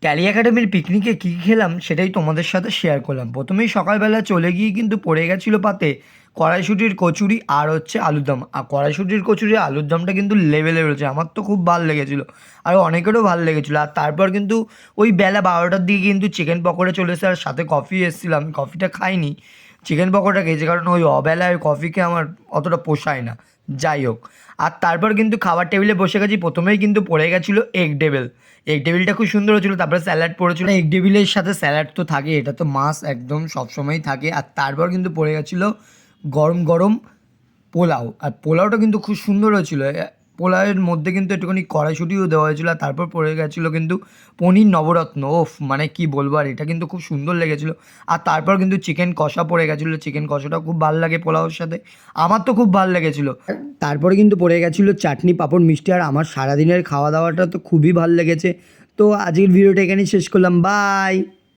Tally একাডেমির পিকনিকে কী খেলাম সেটাই তোমাদের সাথে শেয়ার করলাম। প্রথমেই সকালবেলা চলে গিয়ে কিন্তু পড়ে গেছিলো পাতে কড়াইশুঁটির কচুরি আর হচ্ছে আলুর দম। আর কড়াইশুঁটির কচুরি আলুর দমটা কিন্তু লেভেলে রয়েছে, আমার তো খুব ভালো লেগেছিলো আর অনেকেরও ভালো লেগেছিলো। আর তারপর কিন্তু ওই বেলা 12টার দিকে কিন্তু চিকেন পকোড়া চলে এসে আর সাথে কফি এসেছিলাম, কফিটা খাইনি, চিকেন পকোড়া খেয়েছি, কারণ ওই অবেলায় কফিকে আমার অতটা পোষায় না। যাই হোক, আর তারপর কিন্তু খাবার টেবিলে বসে গেছি। প্রথমেই কিন্তু পড়ে গেছিলো এগ টেবিল। এগ টেবিলটা খুব সুন্দর হয়েছিল, তারপরে স্যালাড পড়েছিল। এগ টেবিলের সাথে স্যালাড তো থাকে, এটা তো মাস্ট একদম সবসময়ই থাকে। আর তারপর কিন্তু পড়ে গেছিলো গরম গরম পোলাও, আর পোলাওটা কিন্তু খুব সুন্দর হয়েছিল। পোলাওয়ের মধ্যে কিন্তু একটুখানি কড়াইশুঁটিও দেওয়া হয়েছিল। আর তারপর পড়ে গেছিলো কিন্তু পনির নবরত্ন, ওফ মানে কি বলবো, আর এটা কিন্তু খুব সুন্দর লেগেছিলো। আর তারপর কিন্তু চিকেন কষা পড়ে গেছিলো, চিকেন কষাটাও খুব ভালো লাগে পোলাওর সাথে, আমার তো খুব ভালো লেগেছিলো। তারপরে কিন্তু পড়ে গেছিলো চাটনি পাঁপড় মিষ্টি, আর আমার সারাদিনের খাওয়া দাওয়াটা তো খুবই ভালো লেগেছে। তো আজকের ভিডিওটা এখানেই শেষ করলাম, বাই।